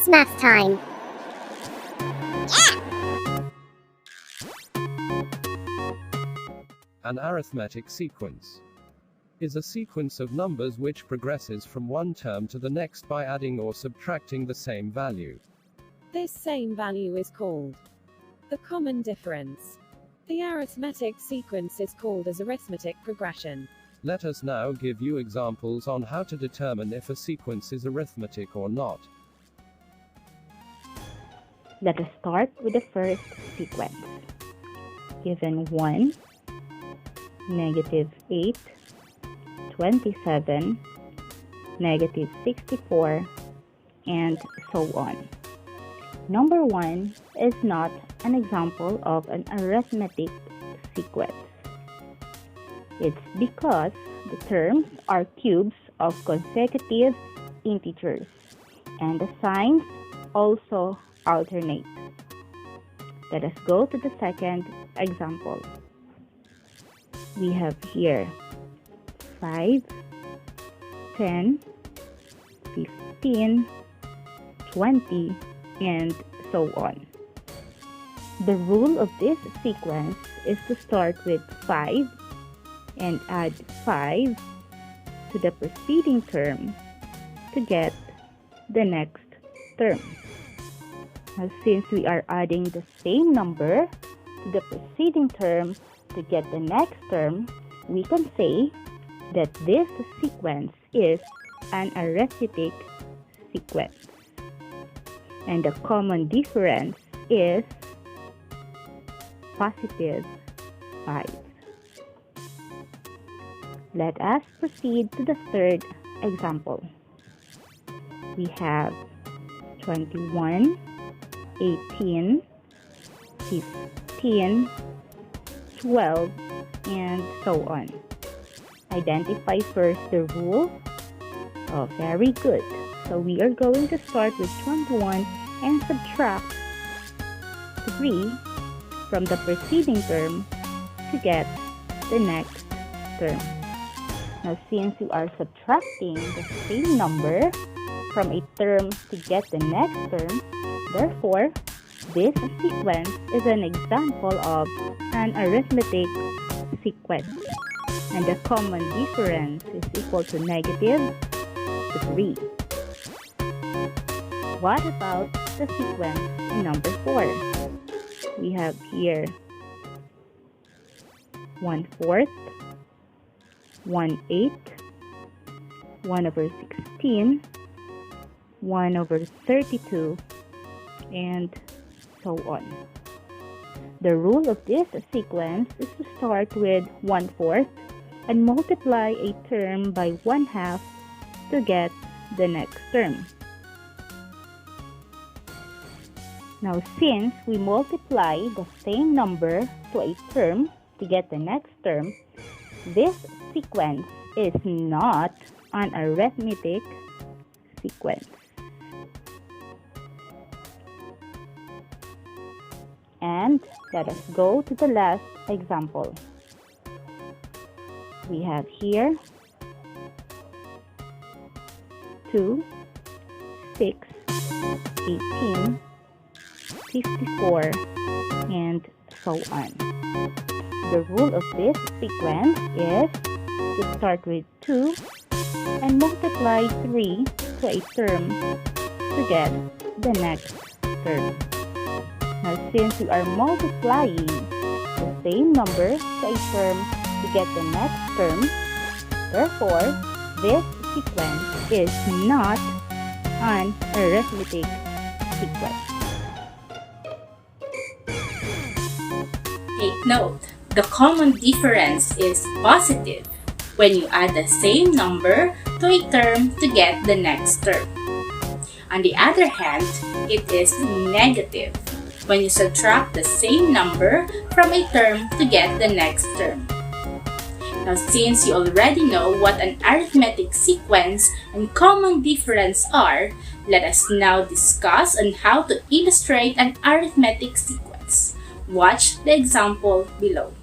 It's math time. An arithmetic sequence is a sequence of numbers which progresses from one term to the next by adding or subtracting the same value. This same value is called the common difference. The arithmetic sequence is called as arithmetic progression. Let us now give you examples on how to determine if a sequence is arithmetic or not. Let us start with the first sequence. Given 1, -8, 27, -64, and so on. Number 1 is not an example of an arithmetic sequence. It's because the terms are cubes of consecutive integers, and the signs also alternate. Let us go to the second example. We have here 5, 10, 15, 20, and so on. The rule of this sequence is to start with 5 and add 5 to the preceding term to get the next term. Now, since we are adding the same number to the preceding term to get the next term, we can say that this sequence is an arithmetic sequence. And the common difference is +5. Let us proceed to the third example. We have 21, 18, 15, 12, and so on. Identify first the rule. Oh, very good. So we are going to start with 21 and subtract 3 from the preceding term to get the next term. Now, since you are subtracting the same number from a term to get the next term, therefore, this sequence is an example of an arithmetic sequence. And the common difference is equal to -3. What about the sequence in number 4? We have here 1/4, 1/8, 1/16, 1/32, and so on. The rule of this sequence is to start with 1/4 and multiply a term by 1/2 to get the next term. Now, since we multiply the same number to a term to get the next term, this sequence is not an arithmetic sequence. And let us go to the last example. We have here 2, 6, 18, 54, and so on. The rule of this sequence is to start with 2 and multiply 3 to a term to get the next term. Now, since we are multiplying the same number to a term to get the next term, therefore, this sequence is not an arithmetic sequence. Take note, the common difference is positive when you add the same number to a term to get the next term. On the other hand, it is negative when you subtract the same number from a term to get the next term. Now, since you already know what an arithmetic sequence and common difference are, let us now discuss on how to illustrate an arithmetic sequence. Watch the example below.